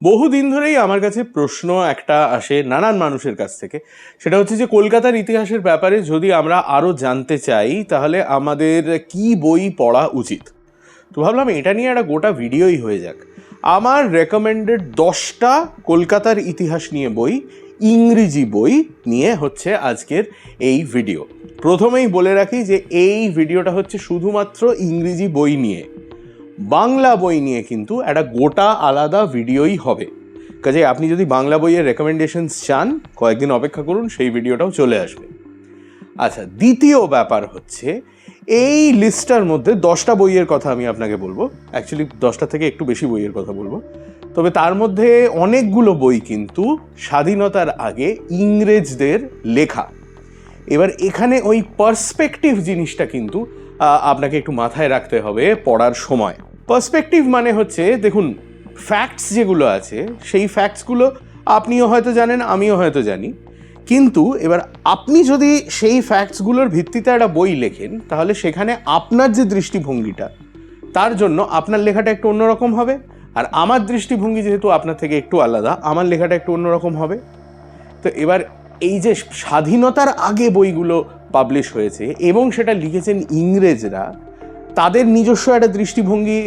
বহুদিন ধরেই আমার কাছে প্রশ্ন একটা আসে নানান মানুষের কাছ থেকে, সেটা হচ্ছে যে কলকাতার ইতিহাসের ব্যাপারে যদি আমরা আরও জানতে চাই তাহলে আমাদের কি বই পড়া উচিত। তো ভাবলাম এটা নিয়ে একটা গোটা ভিডিওই হয়ে যাক। আমার রেকমেন্ডেড 10টা কলকাতার ইতিহাস নিয়ে বই, ইংরেজি বই নিয়ে হচ্ছে আজকের এই ভিডিও। প্রথমেই বলে রাখি যে এই ভিডিওটা হচ্ছে শুধুমাত্র ইংরেজি বই নিয়ে, বাংলা বই নিয়ে কিন্তু একটা গোটা আলাদা ভিডিওই হবে। কাজে আপনি যদি বাংলা বইয়ের রেকমেন্ডেশনস চান কয়েকদিন অপেক্ষা করুন, সেই ভিডিওটাও চলে আসবে। আচ্ছা, দ্বিতীয় ব্যাপার হচ্ছে এই লিস্টটার মধ্যে 10টা বইয়ের কথা আমি আপনাকে বলবো। অ্যাকচুয়ালি 10টা থেকে একটু বেশি বইয়ের কথা বলবো, তবে তার মধ্যে অনেকগুলো বই কিন্তু স্বাধীনতার আগে ইংরেজদের লেখা। এবার এখানে ওই পার্সপেক্টিভ জিনিসটা কিন্তু আপনাকে একটু মাথায় রাখতে হবে পড়ার সময়। পার্সপেক্টিভ মানে হচ্ছে, দেখুন, ফ্যাক্টস যেগুলো আছে সেই ফ্যাক্টসগুলো আপনিও হয়তো জানেন, আমিও হয়তো জানি, কিন্তু এবার আপনি যদি সেই ফ্যাক্টসগুলোর ভিত্তিতে একটা বই লেখেন তাহলে সেখানে আপনার যে দৃষ্টিভঙ্গিটা, তার জন্য আপনার লেখাটা একটু অন্যরকম হবে। আর আমার দৃষ্টিভঙ্গি যেহেতু আপনার থেকে একটু আলাদা, আমার লেখাটা একটু অন্যরকম হবে। তো এবার এই যে স্বাধীনতার আগে বইগুলো পাবলিশ হয়েছে এবং সেটা লিখেছেন ইংরেজরা, তাদের নিজস্ব একটা দৃষ্টিভঙ্গি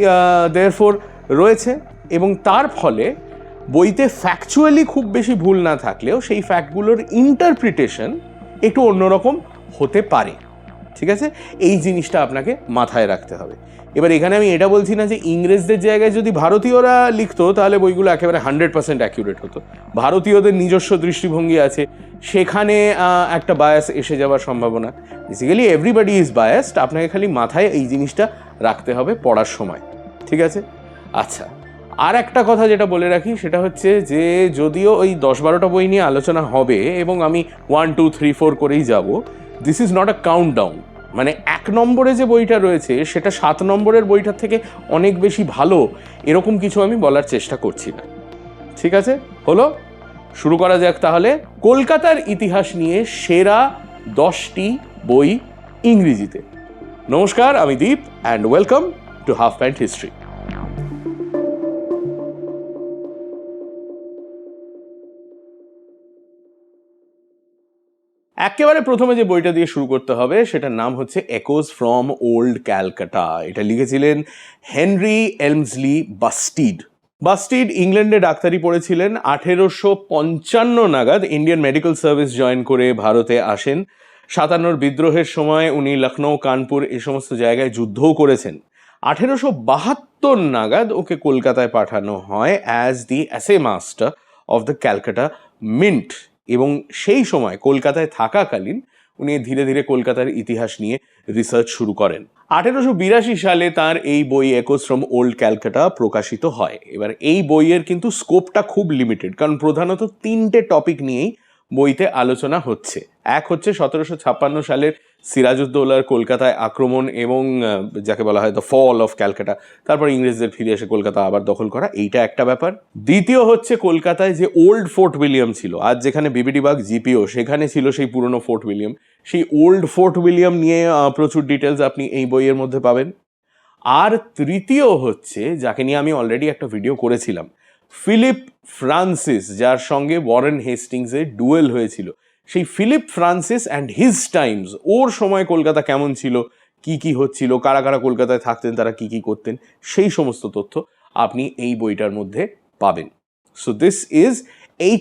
দেয়ারফর রয়েছে, এবং তার ফলে বইতে ফ্যাকচুয়ালি খুব বেশি ভুল না থাকলেও সেই ফ্যাক্টগুলোর ইন্টারপ্রিটেশন একটু অন্যরকম হতে পারে। ঠিক আছে, এই জিনিসটা আপনাকে মাথায় রাখতে হবে। এবার এখানে আমি এটা বলছি না যে ইংরেজদের জায়গায় যদি ভারতীয়রা লিখতো তাহলে বইগুলো একেবারে 100% অ্যাকিউরেট হতো। ভারতীয়দের নিজস্ব দৃষ্টিভঙ্গি আছে, সেখানে একটা বায়াস এসে যাওয়ার সম্ভাবনা। বেসিক্যালি এভরিবডি ইজ বায়াসড, আপনাকে খালি মাথায় এই জিনিসটা রাখতে হবে পড়ার সময়। ঠিক আছে। আচ্ছা, আর একটা কথা যেটা বলে রাখি সেটা হচ্ছে যে যদিও ওই 10-12টা বই নিয়ে আলোচনা হবে এবং আমি 1, 2, 3, 4 করেই যাব, this is not a countdown. মানে 1 নম্বরে যে বইটা রয়েছে সেটা 7 নম্বরের বইটার থেকে অনেক বেশি ভালো, এরকম কিছু আমি বলার চেষ্টা করছি না। ঠিক আছে, হলো, শুরু করা যাক তাহলে কলকাতার ইতিহাস নিয়ে সেরা 10টি বই ইংরেজিতে। নমস্কার, আমি Deep and welcome to Half Pant History. একেবারে প্রথমে যে বইটা দিয়ে শুরু করতে হবে সেটার নাম হচ্ছে একোজ ফ্রম ওল্ড ক্যালকাটা। এটা লিখেছিলেন হেনরি এলমসলি বাস্টিড। বাস্টিড ইংল্যান্ডে ডাক্তারি পড়েছিলেন। 1855 নাগাদ ইন্ডিয়ান মেডিকেল সার্ভিস জয়েন করে ভারতে আসেন। 57 বিদ্রোহের সময় উনি লখনৌ, কানপুর এই সমস্ত জায়গায় যুদ্ধও করেছেন। 1872 নাগাদ ওকে কলকাতায় পাঠানো হয় as the as master of the Calcutta mint, এবং সেই সময় কলকাতায় থাকাকালীন উনি ধীরে ধীরে কলকাতার ইতিহাস নিয়ে রিসার্চ শুরু করেন। 1882 সালে তার এই বই একোজ ফ্রম ওল্ড ক্যালকাটা প্রকাশিত হয়। এবার এই বইয়ের কিন্তু স্কোপটা খুব লিমিটেড, কারণ প্রধানত 3টে টপিক নিয়েই বইতে আলোচনা হচ্ছে। এক হচ্ছে 1756 সালের সিরাজউদ্দৌলার কলকাতায় আক্রমণ এবং যাকে বলা হয় দ্য ফল অফ ক্যালকাটা, তারপর ইংরেজদের ফিরে এসে কলকাতা আবার দখল করা, এইটা একটা ব্যাপার। দ্বিতীয় হচ্ছে কলকাতায় যে ওল্ড ফোর্ট উইলিয়াম ছিল, আজ যেখানে বিবিডিবাগ জিপিও, সেখানে ছিল সেই পুরনো ফোর্ট উইলিয়াম। সেই ওল্ড ফোর্ট উইলিয়াম নিয়ে প্রচুর ডিটেলস আপনি এই বইয়ের মধ্যে পাবেন। আর তৃতীয় হচ্ছে, যাকে নিয়ে আমি অলরেডি একটা ভিডিও করেছিলাম, ফিলিপ ফ্রান্সিস, যার সঙ্গে ওয়ারেন হেস্টিংসের ডুয়েল হয়েছিল, সেই Philip Francis and his times, ওর সময় কলকাতা কেমন ছিল, কি কি হচ্ছিল, কারা কারা কলকাতায় থাকতেন, তারা কি কি করতেন, সেই সমস্ত তথ্য আপনি এই বইটার মধ্যে পাবেন। So this is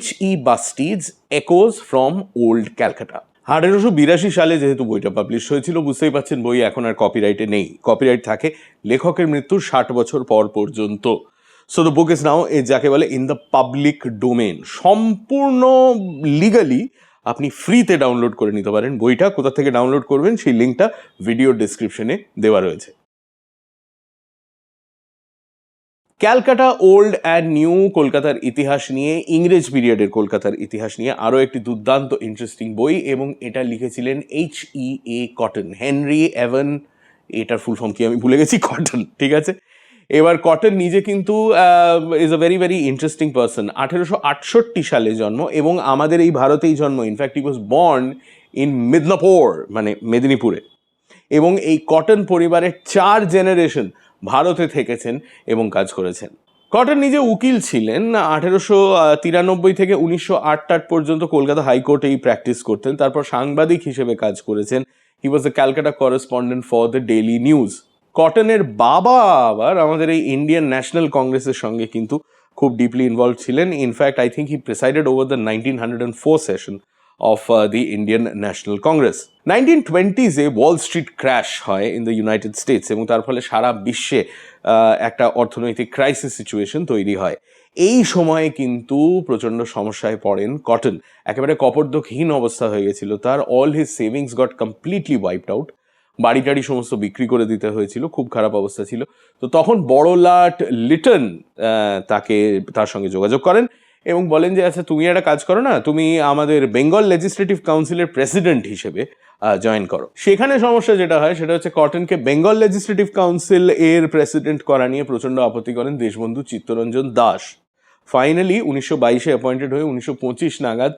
H.E. Busteed's echoes from old Calcutta. 1882 সালে যেহেতু বইটা পাবলিশ হয়েছিল, বুঝতেই পারছেন বই এখন আর কপিরাইটে নেই। কপিরাইট থাকে লেখকের মৃত্যুর 60 বছর পর পর্যন্ত। So the book is now, যাকে বলে, ইন দ্য পাবলিক ডোমেন। সম্পূর্ণ লিগালি আপনি ফ্রিতে ডাউনলোড করে নিতে পারেন বইটা। কোথা থেকে ডাউনলোড করবেন সেই লিঙ্কটা ভিডিও ডিসক্রিপশনে দেওয়া রয়েছে। ক্যালকাটা ওল্ড অ্যান্ড নিউ, কলকাতার ইতিহাস নিয়ে, ইংরেজ পিরিয়ডের কলকাতার ইতিহাস নিয়ে আরও একটি দুর্দান্ত ইন্টারেস্টিং বই, এবং এটা লিখেছিলেন H.E.A. কটন, হেনরি এভন, এটার ফুল ফর্ম কি আমি ভুলে গেছি, কটন। ঠিক আছে, এবার কটন নিজে কিন্তু is a very very interesting person. 1868 সালে জন্ম এবং আমাদের এই ভারতেই জন্ম। In fact he was born in Midnapore, মানে মেদিনীপুরে। এবং এই কটন পরিবারের 4 জেনারেশন ভারতে থেকেছেন এবং কাজ করেছেন। কটন নিজে উকিল ছিলেন, 1893 থেকে 1908 পর্যন্ত কলকাতা হাইকোর্টেই প্র্যাকটিস করতেন। তারপর সাংবাদিক হিসেবে কাজ করেছেন। He was the Calcutta correspondent for the Daily News. কটনের বাবা আবার আমাদের এই ইন্ডিয়ান ন্যাশনাল কংগ্রেসের সঙ্গে কিন্তু খুব ডিপলি ইনভলভ ছিলেন। In fact I think he presided over the 1904 session of the Indian National Congress. 1920s Wall Street crash হয় ইন দ্য ইউনাইটেড স্টেটস এবং তার ফলে সারা বিশ্বে একটা অর্থনৈতিক ক্রাইসিস সিচুয়েশন তৈরি হয়। এই সময়ে কিন্তু প্রচণ্ড সমস্যায় পড়েন কটন। একেবারে কপর্দকহীন অবস্থা হয়ে গেছিল তার। All his savings goat completely wiped out. বাড়ি টাড়ি সমস্ত বিক্রি করে দিতে হয়েছিল, খুব খারাপ অবস্থা ছিল। তো তখন বড়লাট লিটন তার সঙ্গে যোগাযোগ করেন এবং বলেন যে আচ্ছা তুমি একটা কাজ করো না, তুমি আমাদের বেঙ্গল লেজিসলেটিভ কাউন্সিলের প্রেসিডেন্ট হিসেবে জয়েন করো। সেখানে সমস্যা যেটা হয় সেটা হচ্ছে কটনকে বেঙ্গল লেজিসলেটিভ কাউন্সিল এর প্রেসিডেন্ট করা নিয়ে প্রচণ্ড আপত্তি করেন দেশবন্ধু চিত্তরঞ্জন দাস। ফাইনালি 1922 অ্যাপয়েন্টেড হয়ে 1925 নাগাদ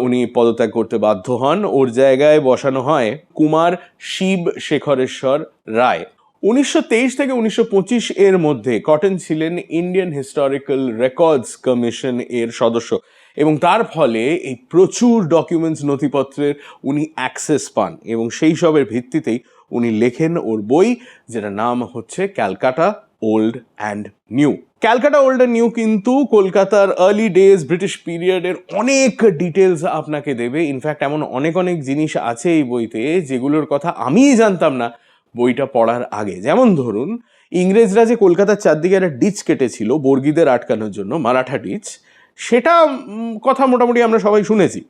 উনি পদত্যাগ করতে বাধ্য হন। ওর জায়গায় বসানো হয় কুমার শিব শেখরেশ্বর রায়। 1923 থেকে 1925 এর মধ্যে কটন ছিলেন ইন্ডিয়ান হিস্টোরিক্যাল রেকর্ডস কমিশন এর সদস্য এবং তার ফলে এই প্রচুর ডকুমেন্টস নথিপত্রের উনি অ্যাক্সেস পান এবং সেই সবের ভিত্তিতেই উনি লেখেন ওর বই, যেটা নাম হচ্ছে Calcutta old and new. Calcutta old and new কিন্তু কলকাতার আর্লি ডেজ ব্রিটিশ পিরিয়ডের অনেক ডিটেলস আপনাকে দেবে। ইনফ্যাক্ট এমন অনেক অনেক জিনিস আছে এই বইতে যেগুলোর কথা আমিই জানতাম না বইটা পড়ার আগে। যেমন ধরুন, ইংরেজরা যে কলকাতার চারদিকে একটা ডিচ কেটেছিল বর্গীদের আটকানোর জন্য, মারাঠা ডিচ, সেটা কথা মোটামুটি আমরা সবাই শুনেছি।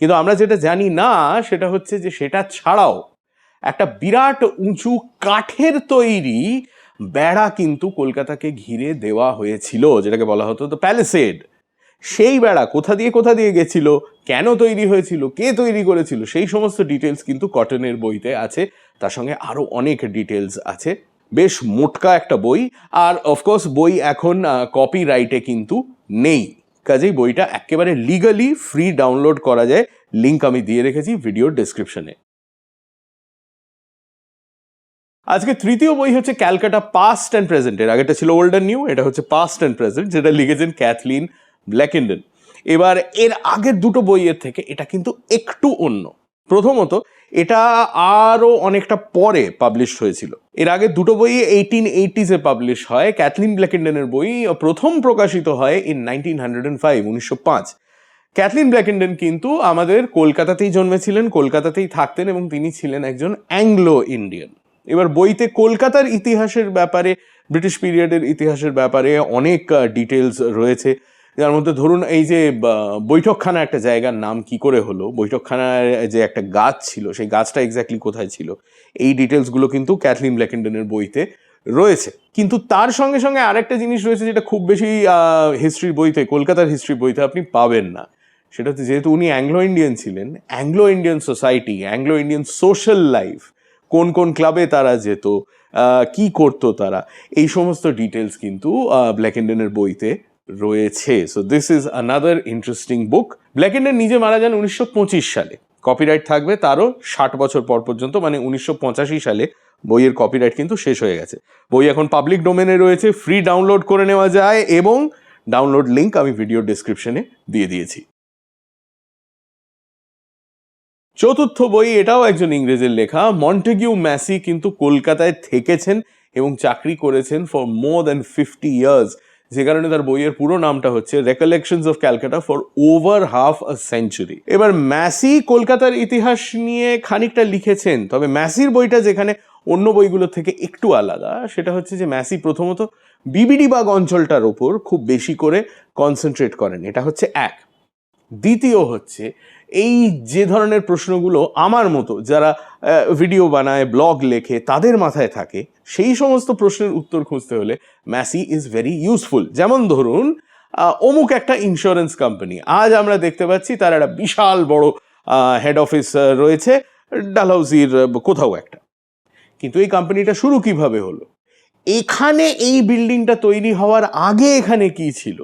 কিন্তু আমরা যেটা জানি না সেটা হচ্ছে যে সেটা ছাড়াও একটা বিরাট উঁচু কাঠের তৈরি বেড়া কিন্তু কলকাতাকে ঘিরে দেওয়া হয়েছিল, যেটাকে বলা হতো দ্য প্যালেসেড। সেই বেড়া কোথা দিয়ে গেছিল, কেন তৈরি হয়েছিল, কে তৈরি করেছিল, সেই সমস্ত ডিটেলস কিন্তু কটনের বইতে আছে। তার সঙ্গে আরও অনেক ডিটেলস আছে। বেশ মোটকা একটা বই। আর অফকোর্স বই এখন কপিরাইটে কিন্তু নেই, কাজেই বইটা একেবারে লিগালি ফ্রি ডাউনলোড করা যায়। লিঙ্ক আমি দিয়ে রেখেছি ভিডিওর ডেসক্রিপশনে। আজকে তৃতীয় বই হচ্ছে ক্যালকাটা পাস্ট অ্যান্ড প্রেজেন্ট। এর আগেটা ছিল ওল্ড অ্যান্ড নিউ, এটা হচ্ছে পাস্ট অ্যান্ড প্রেজেন্ট, যেটা লিখেছেন ক্যাথলিন ব্ল্যাকেন্ডেন। এবার এর আগের দুটো বইয়ের থেকে এটা কিন্তু একটু অন্য। প্রথমত, এটা আরও অনেকটা পরে পাবলিশ হয়েছিল। এর আগে দুটো বই 1880s পাবলিশ হয়। ক্যাথলিন ব্ল্যাকেন্ডেনের বই প্রথম প্রকাশিত হয় ইন 1905, 1905। ক্যাথলিন ব্ল্যাকেন্ডেন কিন্তু আমাদের কলকাতাতেই জন্মেছিলেন, কলকাতাতেই থাকতেন এবং তিনি ছিলেন একজন অ্যাংলো ইন্ডিয়ান। এবার বইতে কলকাতার ইতিহাসের ব্যাপারে, ব্রিটিশ পিরিয়ডের ইতিহাসের ব্যাপারে অনেক ডিটেলস রয়েছে। যার মধ্যে ধরুন এই যে বৈঠকখানা একটা জায়গার নাম কি করে হলো, বৈঠকখানার যে একটা গাছ ছিল সেই গাছটা এক্স্যাক্টলি কোথায় ছিল, এই ডিটেলসগুলো কিন্তু ক্যাথলিন ব্ল্যাকেন্ডেনের বইতে রয়েছে। কিন্তু তার সঙ্গে সঙ্গে আরেকটা জিনিস রয়েছে যেটা খুব বেশি হিস্ট্রির বইতে, কলকাতার হিস্ট্রির বইতে আপনি পাবেন না। সেটা হচ্ছে, যেহেতু উনি অ্যাংলো ইন্ডিয়ান ছিলেন, Anglo Indian society, Anglo Indian social life, কোন কোন ক্লাবে তারা যেত, কি করতো তারা, এই সমস্ত ডিটেলস কিন্তু ব্ল্যাকেন্ডেনের বইতে রয়েছে। So this is another interesting book. Blechynden নিজে মারা যান 1925 সালে। কপিরাইট থাকবে তারও 60 বছর পর পর্যন্ত, মানে 1985 সালে বইয়ের কপিরাইট কিন্তু শেষ হয়ে গেছে। বই এখন পাবলিক ডোমেনে রয়েছে, ফ্রি ডাউনলোড করে নেওয়া যায় এবং ডাউনলোড লিঙ্ক আমি ভিডিও ডেসক্রিপশনে দিয়ে দিয়েছি। চতুর্থ বই, এটাও একজন ইংরেজের লেখা। মন্টেগিউ ম্যাসি কিন্তু কলকাতায় থেকেছেন এবং চাকরি করেছেন ফর মোর দ্যান 50 ইয়ার্স, যে কারণে তার বইয়ের পুরো নামটা হচ্ছে recollections of Calcutta for over half a century. এবার ম্যাসি কলকাতার ইতিহাস নিয়ে খানিকটা লিখেছেন, তবে ম্যাসির বইটা যেখানে অন্য বইগুলোর থেকে একটু আলাদা সেটা হচ্ছে যে ম্যাসি প্রথমত বিবিডিবাগ অঞ্চলটার ওপর খুব বেশি করে কনসেন্ট্রেট করেন, এটা হচ্ছে এক। দ্বিতীয় হচ্ছে, এই যে ধরনের প্রশ্নগুলো আমার মতো যারা ভিডিও বানায়, ব্লগ লেখে, তাদের মাথায় থাকে, সেই সমস্ত প্রশ্নের উত্তর খুঁজতে হলে ম্যাসি ইজ ভেরি ইউজফুল। যেমন ধরুন, অমুক একটা ইন্স্যুরেন্স কোম্পানি, আজ আমরা দেখতে পাচ্ছি তার একটা বিশাল বড় হেড অফিস রয়েছে ডালহাউসির কোথাও একটা, কিন্তু এই কোম্পানিটা শুরু কিভাবে হলো, এখানে এই বিল্ডিংটা তৈরি হওয়ার আগে এখানে কি ছিল,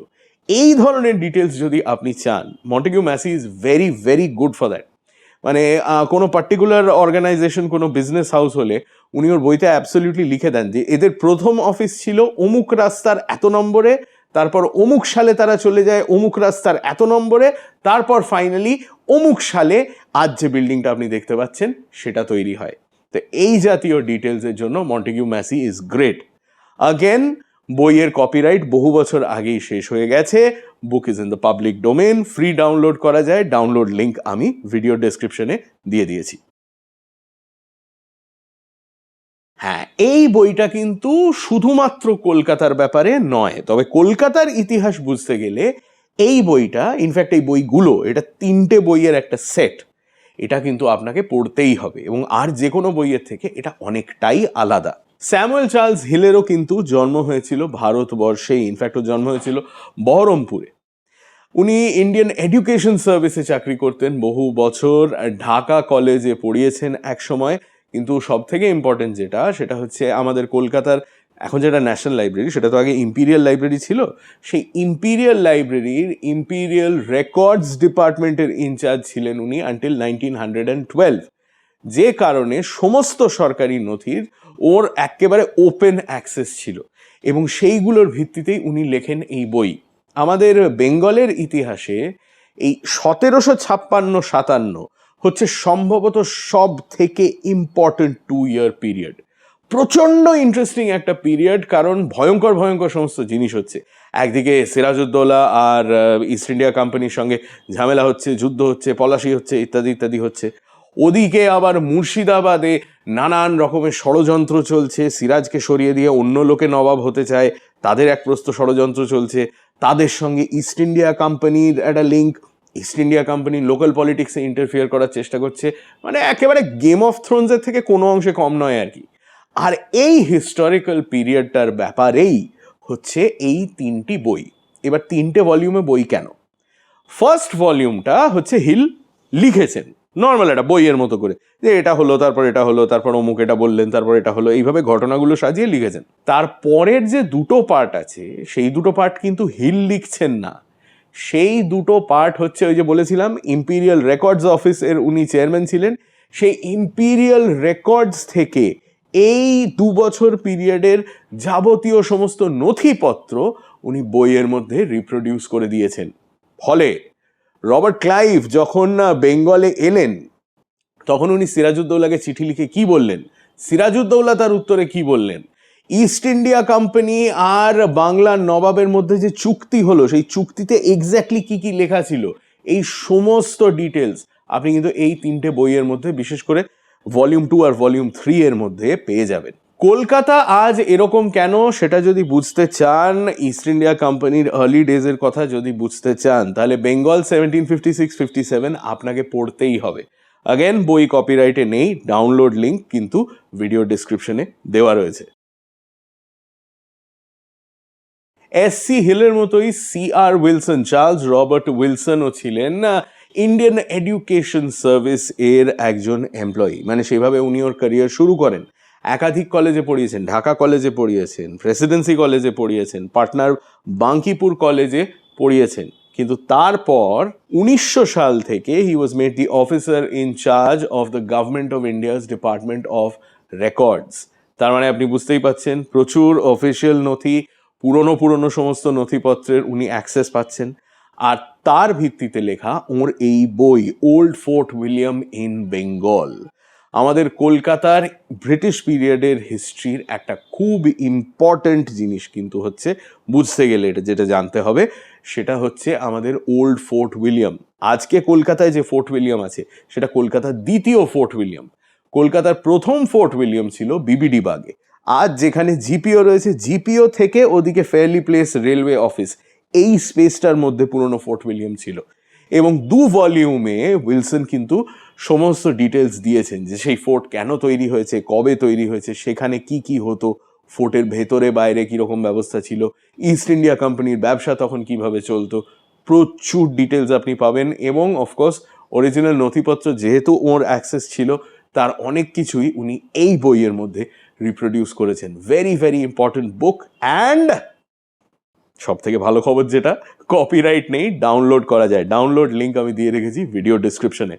এই ধরনের ডিটেলস যদি আপনি চান, Montague Massey is very very good for that. মানে কোনো পার্টিকুলার অর্গানাইজেশন, কোনো বিজনেস হাউস হলে উনি ওর বইতে অ্যাবসলিউটলি লিখে দেন যে এদের প্রথম অফিস ছিল অমুক রাস্তার এত নম্বরে, তারপর অমুক সালে তারা চলে যায় অমুক রাস্তার এত নম্বরে, তারপর ফাইনালি অমুক সালে আজ যে বিল্ডিংটা আপনি দেখতে পাচ্ছেন সেটা তৈরি হয়। তো এই জাতীয় ডিটেলসের জন্য মন্টেগিউ ম্যাসি ইজ গ্রেট। আগেন, বইয়ের কপিরাইট বহু বছর আগেই শেষ হয়ে গেছে। Book is in the public domain, free download করা যায়। ডাউনলোড লিঙ্ক আমি ভিডিও ডেসক্রিপশনে দিয়ে দিয়েছি। হ্যাঁ, এই বইটা কিন্তু শুধুমাত্র কলকাতার ব্যাপারে নয়, তবে কলকাতার ইতিহাস বুঝতে গেলে এই বইটা, ইনফ্যাক্ট এই বইগুলো, এটা 3টে বইয়ের একটা সেট, এটা কিন্তু আপনাকে পড়তেই হবে, এবং আর যে কোনো বইয়ের থেকে এটা অনেকটাই আলাদা। স্যামুয়েল চার্লস হিলেরও কিন্তু জন্ম হয়েছিল ভারতবর্ষে, ইনফ্যাক্ট ওর জন্ম হয়েছিল বহরমপুরে। উনি ইন্ডিয়ান এডুকেশন সার্ভিসে চাকরি করতেন বহু বছর, ঢাকা কলেজে পড়িয়েছেন এক সময়। কিন্তু সব থেকে ইম্পর্টেন্ট যেটা, সেটা হচ্ছে আমাদের কলকাতার এখন যেটা ন্যাশনাল লাইব্রেরি, সেটা তো আগে ইম্পিরিয়াল লাইব্রেরি ছিল। সেই ইম্পিরিয়াল লাইব্রেরির ইম্পিরিয়াল রেকর্ডস ডিপার্টমেন্টের ইনচার্জ ছিলেন উনি আনটিল 1912, যে কারণে সমস্ত সরকারি নথির ওর একেবারে ওপেন অ্যাক্সেস ছিল, এবং সেইগুলোর ভিত্তিতেই উনি লেখেন এই বই। আমাদের বেঙ্গলের ইতিহাসে এই 1756-57 হচ্ছে সম্ভবত সব থেকে ইম্পর্টেন্ট 2 ইয়ার পিরিয়ড। প্রচণ্ড ইন্টারেস্টিং একটা পিরিয়ড, কারণ ভয়ঙ্কর ভয়ঙ্কর সমস্ত জিনিস হচ্ছে। একদিকে সিরাজউদ্দৌলা আর ইস্ট ইন্ডিয়া কোম্পানির সঙ্গে ঝামেলা হচ্ছে, যুদ্ধ হচ্ছে, পলাশি হচ্ছে, ইত্যাদি ইত্যাদি হচ্ছে। ওদিকে আবার মুর্শিদাবাদে নানান রকমের ষড়যন্ত্র চলছে, সিরাজকে সরিয়ে দিয়ে অন্য লোকে নবাব হতে চায়, তাদের এক প্রস্ত ষড়যন্ত্র চলছে। তাদের সঙ্গে ইস্ট ইন্ডিয়া কোম্পানির একটা লিঙ্ক, ইস্ট ইন্ডিয়া কোম্পানি লোকাল পলিটিক্সে ইন্টারফিয়ার করার চেষ্টা করছে। মানে একেবারে গেম অফ থ্রোনসের থেকে কোনো অংশে কম নয় আর কি। আর এই হিস্টোরিক্যাল পিরিয়ডটার ব্যাপারেই হচ্ছে এই 3টি বই। এবার 3টে ভলিউমে বই কেন? ফার্স্ট ভলিউমটা হচ্ছে হিল লিখেছেন নর্মাল একটা বইয়ের মতো করে, যে এটা হলো, তারপর এটা হলো, তারপর অমুক এটা বললেন, তারপর এটা হলো, এইভাবে ঘটনাগুলো সাজিয়ে লিখেছেন। তারপরের যে 2টো পার্ট আছে, সেই 2টো পার্ট কিন্তু হিল লিখছেন না। সেই 2টো পার্ট হচ্ছে, ওই যে বলেছিলাম ইম্পিরিয়াল রেকর্ডস অফিসের উনি চেয়ারম্যান ছিলেন, সেই ইম্পিরিয়াল রেকর্ডস থেকে এই 2 বছর পিরিয়ডের যাবতীয় সমস্ত নথিপত্র উনি বইয়ের মধ্যে রিপ্রোডিউস করে দিয়েছেন। ফলে রবার্ট ক্লাইভ যখন বেঙ্গলে এলেন, তখন উনি সিরাজউদ্দৌলাকে চিঠি লিখে কি বললেন, সিরাজউদ্দৌলা তার উত্তরে কি বললেন, ইস্ট ইন্ডিয়া কোম্পানি আর বাংলার নবাবের মধ্যে যে চুক্তি হলো, সেই চুক্তিতে এক্স্যাক্টলি কি কি লেখা ছিল, এই সমস্ত ডিটেলস আপনি কিন্তু এই 3টে বইয়ের মধ্যে, বিশেষ করে ভলিউম 2 আর ভলিউম 3 এর মধ্যে পেয়ে যাবেন। কলকাতা আজ এরকম কেন সেটা যদি বুঝতে চান, ইস্ট ইন্ডিয়া কোম্পানির আর্লি ডেজের কথা যদি বুঝতে চান, তাহলে বেঙ্গল 1756-57 আপনাকে পড়তেই হবে। আগেন, বই কপিরাইটে নেই, ডাউনলোড লিঙ্ক কিন্তু ভিডিও ডিসক্রিপশনে দেওয়া রয়েছে। এসসি হিলের মতোই CR উইলসন, চার্লস রবার্ট উইলসনও ছিলেন ইন্ডিয়ান এডুকেশন সার্ভিস এর একজন এমপ্লয়ি। মানে সেভাবে উনি ওর ক্যারিয়ার শুরু করেন। একাধিক কলেজে পড়িয়েছেন, ঢাকা কলেজে পড়িয়েছেন, প্রেসিডেন্সি কলেজে পড়িয়েছেন, পাটনার বাঙ্কিপুর কলেজে পড়িয়েছেন। কিন্তু তারপর 1900 সাল থেকে he was made the officer in charge of the government of India's department of records. তার মানে আপনি বুঝতেই পাচ্ছেন, প্রচুর অফিসিয়াল নথি, পুরনো সমস্ত নথিপত্রের উনি অ্যাক্সেস পাচ্ছেন। আর তার ভিত্তিতে লেখা ওর এই বই, old fort William in Bengal, আমাদের কলকাতার ব্রিটিশ পিরিয়ডের হিস্ট্রির একটা খুব ইম্পর্ট্যান্ট জিনিস কিন্তু হচ্ছে বুঝতে গেলে, এটা যেটা জানতে হবে সেটা হচ্ছে আমাদের ওল্ড ফোর্ট উইলিয়াম। আজকে কলকাতায় যে ফোর্ট উইলিয়াম আছে, সেটা কলকাতার দ্বিতীয় ফোর্ট উইলিয়াম। কলকাতার প্রথম ফোর্ট উইলিয়াম ছিল বিবিডি বাগে। আজ যেখানে জিপিও রয়েছে, জিপিও থেকে ওদিকে ফেয়ারলি প্লেস রেলওয়ে অফিস, এই স্পেসটার মধ্যে পুরনো ফোর্ট উইলিয়াম ছিল। এবং 2 ভলিউমে উইলসন কিন্তু সমস্ত ডিটেলস দিয়েছেন, যে সেই ফোর্ট কেন তৈরি হয়েছে, কবে তৈরি হয়েছে, সেখানে কি কি হতো, ফোর্টের ভেতরে বাইরে কীরকম ব্যবস্থা ছিল, ইস্ট ইন্ডিয়া কোম্পানির ব্যবসা তখন কিভাবে চলতো, প্রচুর ডিটেলস আপনি পাবেন। এবং অফকোর্স অরিজিনাল নথিপত্র যেহেতু ওর অ্যাক্সেস ছিল, তার অনেক কিছুই উনি এই বইয়ের মধ্যে রিপ্রোডিউস করেছেন। Very very important book. And সব থেকে ভালো খবর যেটা, কপিরাইট নেই, ডাউনলোড করা যায়। ডাউনলোড লিঙ্ক আমি দিয়ে রেখেছি ভিডিও ডিসক্রিপশনে।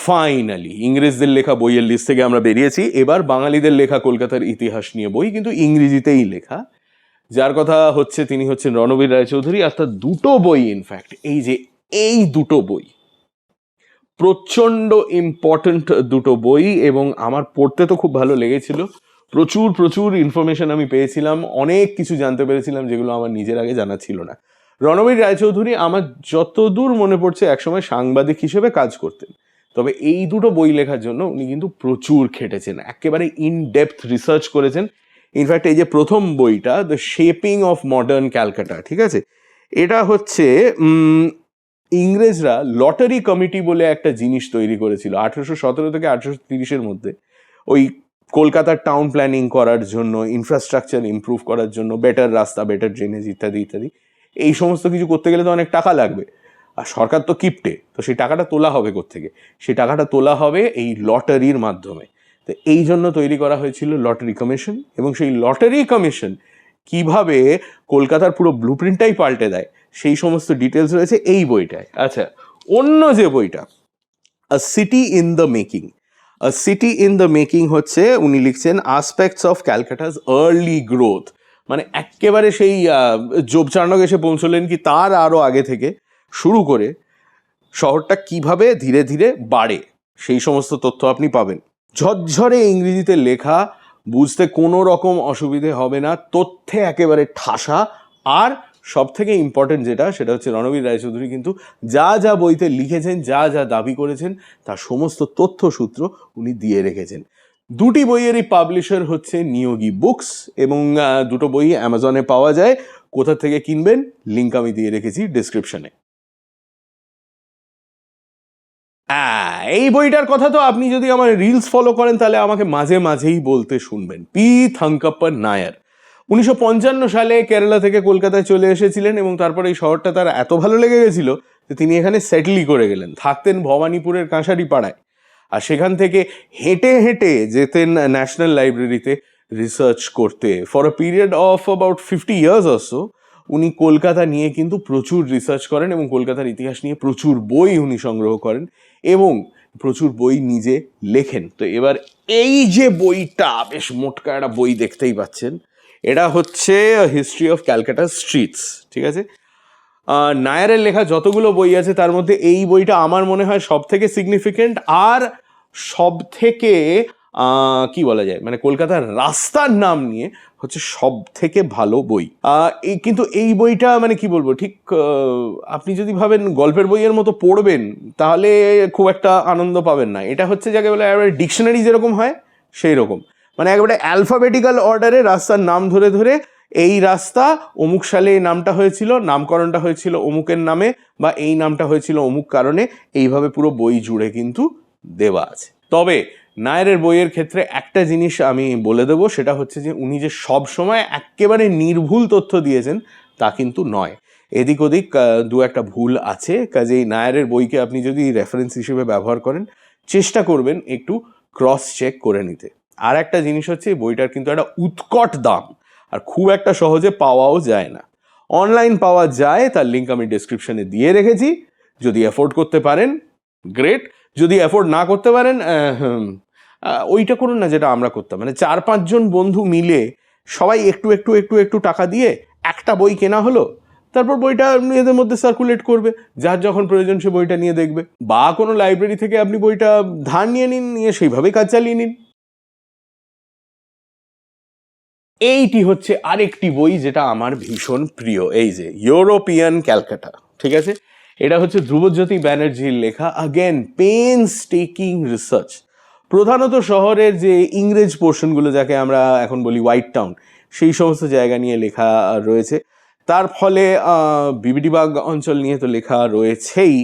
ফাইনালি ইংরেজদের লেখা বইয়ের লিস্ট থেকে আমরা বেরিয়েছি। এবার বাঙালিদের লেখা কলকাতার ইতিহাস নিয়ে বই, কিন্তু ইংরেজিতেই লেখা। যার কথা হচ্ছে তিনি হচ্ছেন রণবীর রায়চৌধুরী, আর তার দুটো বই, ইনফ্যাক্ট এই দুটো বই প্রচণ্ড ইম্পর্ট্যান্ট দুটো বই, এবং আমার পড়তে তো খুব ভালো লেগেছিল। প্রচুর প্রচুর ইনফরমেশন আমি পেয়েছিলাম, অনেক কিছু জানতে পেরেছিলাম যেগুলো আমার নিজের আগে জানা ছিল না। রণবীর রায়চৌধুরী আমার যতদূর মনে পড়ছে একসময় সাংবাদিক হিসেবে কাজ করতেন, তবে এই দুটো বই লেখার জন্য উনি কিন্তু প্রচুর খেটেছেন, একেবারে ইন ডেপথ রিসার্চ করেছেন। ইনফ্যাক্ট এই যে প্রথম বইটা, the shaping of modern Calcutta, ঠিক আছে, এটা হচ্ছে ইংরেজরা লটারি কমিটি বলে একটা জিনিস তৈরি করেছিল 1817 থেকে 1830-এর মধ্যে, ওই কলকাতার টাউন প্ল্যানিং করার জন্য, ইনফ্রাস্ট্রাকচার ইমপ্রুভ করার জন্য, বেটার রাস্তা, বেটার ড্রেনেজ ইত্যাদি ইত্যাদি। এই সমস্ত কিছু করতে গেলে তো অনেক টাকা লাগবে, আর সরকার তো কিপটে, তো সেই টাকাটা তোলা হবে কোত্থেকে? সেই টাকাটা তোলা হবে এই লটারির মাধ্যমে। তো এই জন্য তৈরি করা হয়েছিল লটারি কমিশন, এবং সেই লটারি কমিশন কিভাবে কলকাতার পুরো ব্লুপ্রিন্টটাই পাল্টে দেয় সেই সমস্ত ডিটেলস রয়েছে এই বইটায়। আচ্ছা, অন্য যে বইটা আ city in the making, a city in the making হচ্ছে, উনি লিখছেন আসপেক্টস অফ ক্যালকাটাস আর্লি গ্রোথ, মানে একেবারে সেই যোগচার্ণক এসে পৌঁছলেন কি তার আরও আগে থেকে শুরু করে শহরটা কিভাবে ধীরে ধীরে বাড়ে সেই সমস্ত তথ্য আপনি পাবেন। ঝরঝরে ইংরেজিতে লেখা, বুঝতে কোনো রকম অসুবিধে হবে না, তথ্যে একেবারে ঠাসা। আর সব থেকে ইম্পর্টেন্ট যেটা, সেটা হচ্ছে রণবীর রায়চৌধুরী কিন্তু যা যা বইতে লিখেছেন, যা যা দাবি করেছেন, তার সমস্ত তথ্যসূত্র উনি দিয়ে রেখেছেন। দুটি বইয়েরই পাবলিশার হচ্ছে নিয়োগী বুকস, এবং দুটো বই অ্যামাজনে পাওয়া যায়। কোথা থেকে কিনবেন লিঙ্ক আমি দিয়ে রেখেছি ডিসক্রিপশনে। এই বইটার কথা তো আপনি যদি আমার রিলস ফলো করেন তাহলে আমাকে মাঝে মাঝেই বলতে শুনবেন। পি থাঙ্কাপ্পন নায়ার 1955 সালে কেরালা থেকে কলকাতায় চলে এসেছিলেন, এবং তারপরে এই শহরটা তার এত ভালো লেগে গেছিল যে তিনি এখানে সেটেলই করে গেলেন। থাকতেন ভবানীপুরের কাঁসারি পাড়ায়, আর সেখান থেকে হেঁটে হেঁটে যেতেন ন্যাশনাল লাইব্রেরিতে রিসার্চ করতে। For a period of about 50 years also উনি কলকাতা নিয়ে কিন্তু প্রচুর রিসার্চ করেন, এবং কলকাতার ইতিহাস নিয়ে প্রচুর বই উনি সংগ্রহ করেন, এবং প্রচুর বই নিজে লেখেন। তো এবার এই যে বইটা, বেশ মোটকা একটা বই দেখতেই পাচ্ছেন, এটা হচ্ছে হিস্ট্রি অফ ক্যালকাটা স্ট্রিটস, ঠিক আছে। নায়ারের লেখা যতগুলো বই আছে তার মধ্যে এই বইটা আমার মনে হয় সব থেকে সিগনিফিকেন্ট, আর সব থেকে কি বলা যায়, মানে কলকাতার রাস্তার নাম নিয়ে হচ্ছে সব থেকে ভালো বই। কিন্তু এই বইটা মানে কি বলবো, ঠিক আপনি যদি ভাবেন গল্পের বইয়ের মতো পড়বেন তাহলে খুব একটা আনন্দ পাবেন না। এটা হচ্ছে যাকে বলে একেবারে ডিকশনারি যেরকম হয় সেই রকম, মানে একেবারে অ্যালফাবেটিক্যাল অর্ডারে রাস্তার নাম ধরে ধরে, এই রাস্তা অমুক সালে এই নামটা হয়েছিল, নামকরণটা হয়েছিল অমুকের নামে, বা এই নামটা হয়েছিল অমুক কারণে, এইভাবে পুরো বই জুড়ে কিন্তু দেওয়া আছে। তবে নায়ারের বইয়ের ক্ষেত্রে একটা জিনিস আমি বলে দেবো, সেটা হচ্ছে যে উনি যে সব সময় একেবারে নির্ভুল তথ্য দিয়েছেন তা কিন্তু নয়, এদিক ওদিক দু একটা ভুল আছে। কাজেই নায়ারের বইকে আপনি যদি রেফারেন্স হিসেবে ব্যবহার করেন, চেষ্টা করবেন একটু ক্রস চেক করে নিতে। আর একটা জিনিস হচ্ছে, বইটার কিন্তু একটা উৎকট দাম, আর খুব একটা সহজে পাওয়াও যায় না। অনলাইন পাওয়া যায়, তার লিঙ্ক আমি ডেসক্রিপশনে দিয়ে রেখেছি। যদি অ্যাফোর্ড করতে পারেন গ্রেট, যদি অ্যাফোর্ড না করতে পারেন ওইটা করুন না যেটা আমরা করতাম, মানে 4-5 জন বন্ধু মিলে সবাই একটু একটু একটু একটু টাকা দিয়ে একটা বই কেনা হলো, তারপর বইটা নিজেদের মধ্যে সার্কুলেট করবে, যার যখন প্রয়োজন সে বইটা নিয়ে দেখবে, বা কোনো লাইব্রেরি থেকে আপনি বইটা ধার নিয়ে নিন, নিয়ে সেইভাবেই কাজ চালিয়ে নিন। এইটি হচ্ছে আরেকটি বই যেটা আমার ভীষণ প্রিয়, এই যে ইউরোপিয়ান ক্যালকাটা, ঠিক আছে। এটা হচ্ছে ধ্রুবজ্যোতি ব্যানার্জির লেখা, আগেন পেইনস্টেকিং রিসার্চ, প্রধানত শহরের যে ইংরেজ পোর্শনগুলো যাকে আমরা এখন বলি হোয়াইট টাউন, সেই সমস্ত জায়গা নিয়ে লেখা রয়েছে। তার ফলে বিবিডিবাগ অঞ্চল নিয়ে তো লেখা রয়েছেই,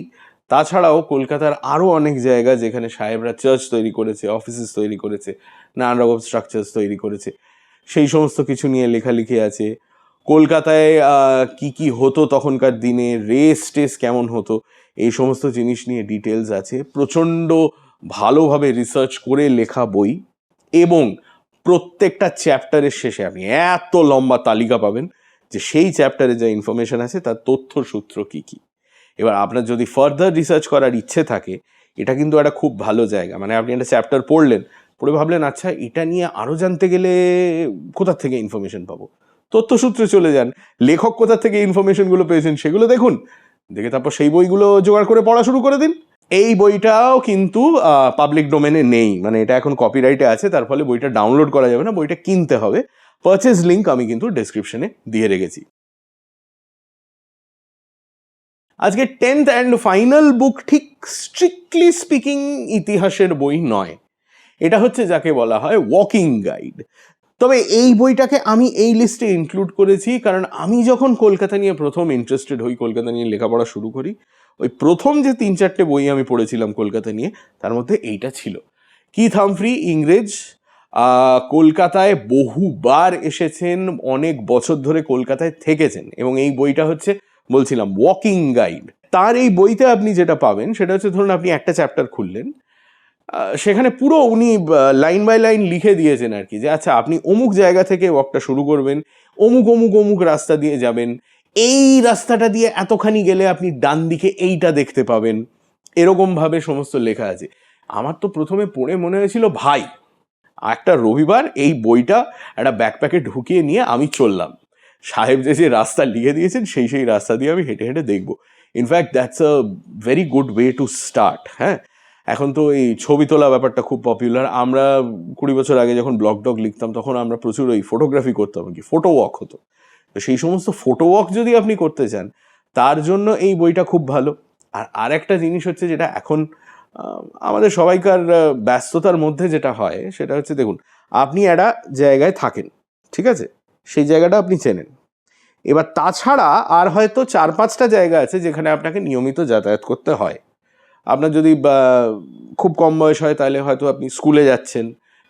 তাছাড়াও কলকাতার আরও অনেক জায়গা যেখানে সাহেবরা চার্চ তৈরি করেছে, অফিসেস তৈরি করেছে, নানান রকম স্ট্রাকচার্স তৈরি করেছে, সেই সমস্ত কিছু নিয়ে লেখালেখি আছে। কলকাতায় কি কি হতো তখনকার দিনে, রেস টেস কেমন হতো, এই সমস্ত জিনিস নিয়ে ডিটেলস আছে। প্রচণ্ড ভালোভাবে রিসার্চ করে লেখা বই, এবং প্রত্যেকটা চ্যাপ্টারের শেষে আপনি এত লম্বা তালিকা পাবেন যে সেই চ্যাপ্টারে যা ইনফরমেশন আছে তার তথ্যসূত্র কী কী। এবার আপনার যদি ফার্দার রিসার্চ করার ইচ্ছে থাকে, এটা কিন্তু একটা খুব ভালো জায়গা। মানে আপনি একটা চ্যাপ্টার পড়লেন, পড়ে ভাবলেন আচ্ছা এটা নিয়ে আরও জানতে গেলে কোথা থেকে ইনফরমেশন পাবো, তথ্যসূত্রে চলে যান, লেখক কোথা থেকে ইনফরমেশনগুলো পেয়েছেন সেগুলো দেখুন, দেখে তারপর সেই বইগুলো জোগাড় করে পড়া শুরু করে দিন। এই বইটাও কিন্তু পাবলিক ডোমেনে নেই, মানে এটা এখন কপিরাইটে আছে, তার ফলে বইটা ডাউনলোড করা যাবে না, বইটা কিনতে হবে। পারচেজ লিঙ্ক আমি কিন্তু ডেসক্রিপশনে দিয়ে রেখেছি। আজকে 10th অ্যান্ড ফাইনাল বুক ঠিক স্ট্রিক্টলি স্পিকিং ইতিহাসের বই নয়, এটা হচ্ছে যাকে বলা হয় ওয়াকিং গাইড। তবে এই বইটাকে আমি এই লিস্টে ইনক্লুড করেছি কারণ আমি যখন কলকাতা নিয়ে প্রথম ইন্টারেস্টেড হই, কলকাতা নিয়ে লেখাপড়া শুরু করি, ওই প্রথম যে 3-4টে বই আমি পড়েছিলাম কলকাতা নিয়ে, তার মধ্যে এইটা ছিল। কিথ হামফ্রি ইংরেজ, কলকাতায় বহুবার এসেছেন, অনেক বছর ধরে কলকাতায় থেকেছেন, এবং এই বইটা হচ্ছে বলছিলাম ওয়াকিং গাইড। তার এই বইতে আপনি যেটা পাবেন সেটা হচ্ছে, ধরুন আপনি একটা চ্যাপ্টার খুললেন, সেখানে পুরো উনি লাইন বাই লাইন লিখে দিয়েছেন আর কি, যে আচ্ছা আপনি অমুক জায়গা থেকে ওয়াকটা শুরু করবেন, অমুক অমুক অমুক রাস্তা দিয়ে যাবেন, এই রাস্তাটা দিয়ে এতখানি গেলে আপনি ডান দিকে এইটা দেখতে পাবেন, এরকমভাবে সমস্ত লেখা আছে। আমার তো প্রথমে পড়ে মনে হয়েছিল ভাই একটা রবিবার এই বইটা একটা ব্যাকপ্যাকে ঢুকিয়ে নিয়ে আমি চললাম, সাহেব যে রাস্তা লিখে দিয়েছেন সেই রাস্তা দিয়ে আমি হেঁটে হেঁটে দেখবো। In fact that's a very good way to start. হ্যাঁ, এখন তো এই ছবি তোলা ব্যাপারটা খুব পপুলার। আমরা 20 বছর আগে যখন ব্লগ টক লিখতাম তখন আমরা প্রচুর ওই ফটোগ্রাফি করতাম, কি ফটো ওয়াক হতো। তো সেই সমস্ত ফটো ওয়াক যদি আপনি করতে চান তার জন্য এই বইটা খুব ভালো। আর একটা জিনিস হচ্ছে যেটা এখন আমাদের সবাইকার ব্যস্ততার মধ্যে যেটা হয় সেটা হচ্ছে, দেখুন আপনি একটা জায়গায় থাকেন, ঠিক আছে, সেই জায়গাটা আপনি চেনেন, এবার তাছাড়া আর হয়তো 4-5টা জায়গা আছে যেখানে আপনাকে নিয়মিত যাতায়াত করতে হয়। আপনার যদি খুব কম বয়স হয় তাহলে হয়তো আপনি স্কুলে যাচ্ছেন,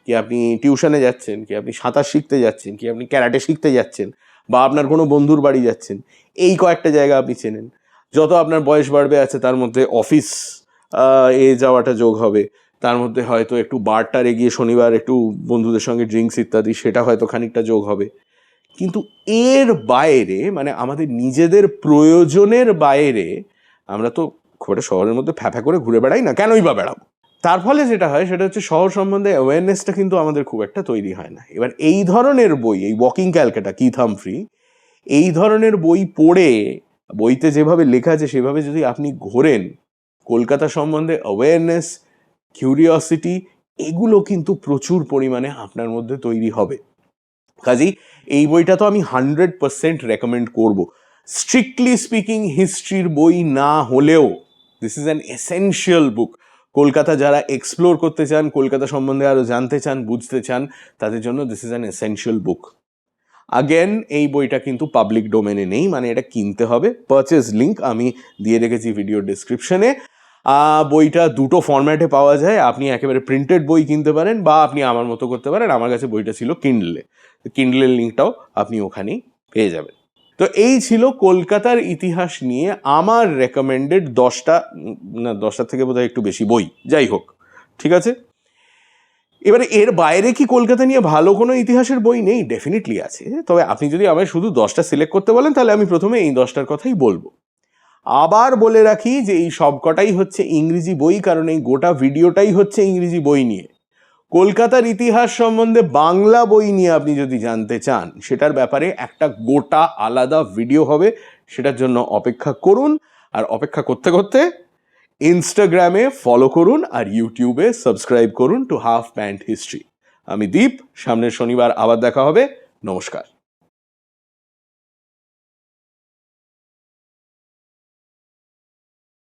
কি আপনি টিউশনে যাচ্ছেন, কি আপনি সাঁতার শিখতে যাচ্ছেন, কি আপনি ক্যারাটে শিখতে যাচ্ছেন, বা আপনার কোনো বন্ধুর বাড়ি যাচ্ছেন, এই কয়েকটা জায়গা আপনি চেনেন। যত আপনার বয়স বাড়বে আছে তার মধ্যে অফিস যাওয়াটা যোগ হবে, তার মধ্যে হয়তো একটু বারটারে গিয়ে শনিবার একটু বন্ধুদের সঙ্গে ড্রিঙ্কস ইত্যাদি সেটা হয়তো খানিকটা যোগ হবে। কিন্তু এর বাইরে, মানে আমাদের নিজেদের প্রয়োজনের বাইরে আমরা তো খুব একটা শহরের মধ্যে ফ্যাফা করে ঘুরে বেড়াই না, কেনই বা বেড়াবো? তার ফলে যেটা হয় সেটা হচ্ছে শহর সম্বন্ধে অ্যাওয়ারনেসটা কিন্তু আমাদের খুব একটা তৈরি হয় না। এবার এই ধরনের বই, এই ওয়াকিং ক্যালকাটা, কিথ হামফ্রি, এই ধরনের বই পড়ে, বইতে যেভাবে লেখা আছে সেভাবে যদি আপনি ঘোরেন, কলকাতা সম্বন্ধে অ্যাওয়ারনেস, কিউরিওসিটি, এগুলো কিন্তু প্রচুর পরিমাণে আপনার মধ্যে তৈরি হবে। কাজেই এই বইটা তো আমি 100% রেকমেন্ড করব। স্ট্রিক্টলি স্পিকিং হিস্ট্রির বই না হলেও দিস ইজ অ্যান এসেনশিয়াল বুক। কলকাতা যারা এক্সপ্লোর করতে চান, কলকাতা সম্বন্ধে আরও জানতে চান, বুঝতে চান, তাদের জন্য this is an essential book. Again এই বইটা কিন্তু পাবলিক ডোমেনে নেই, মানে এটা কিনতে হবে। পারচেজ লিঙ্ক আমি দিয়ে রেখেছি ভিডিও ডিসক্রিপশনে। বইটা দুটো ফরম্যাটে পাওয়া যায়, আপনি একেবারে প্রিন্টেড বই কিনতে পারেন বা আপনি আমার মতো করতে পারেন। আমার কাছে বইটা ছিল কিন্ডলে, কিন্ডলের লিঙ্কটাও আপনি ওখানেই পেয়ে যাবেন। তো এই ছিল কলকাতার ইতিহাস নিয়ে আমার রেকমেন্ডেড 10টা, না 10টা থেকে বোধহয় একটু বেশি বই, যাই হোক, ঠিক আছে। এবারে এর বাইরে কি কলকাতা নিয়ে ভালো কোনো ইতিহাসের বই নেই? ডেফিনেটলি আছে। তবে আপনি যদি আমায় শুধু 10টা সিলেক্ট করতে বলেন তাহলে আমি প্রথমে এই 10টার কথাই বলবো। আবার বলে রাখি যে এই সবকটাই হচ্ছে ইংরেজি বই, কারণ এই গোটা ভিডিওটাই হচ্ছে ইংরেজি বই নিয়ে। কলকাতার ইতিহাস সম্বন্ধে বাংলা বই নিয়ে আপনি যদি জানতে চান সেটার ব্যাপারে একটা গোটা আলাদা ভিডিও হবে, সেটার জন্য অপেক্ষা করুন। আর অপেক্ষা করতে করতে ইনস্টাগ্রামে ফলো করুন আর ইউটিউবে সাবস্ক্রাইব করুন টু হাফ প্যান্ট হিস্ট্রি। আমি দীপ, সামনের শনিবার আবার দেখা হবে। নমস্কার।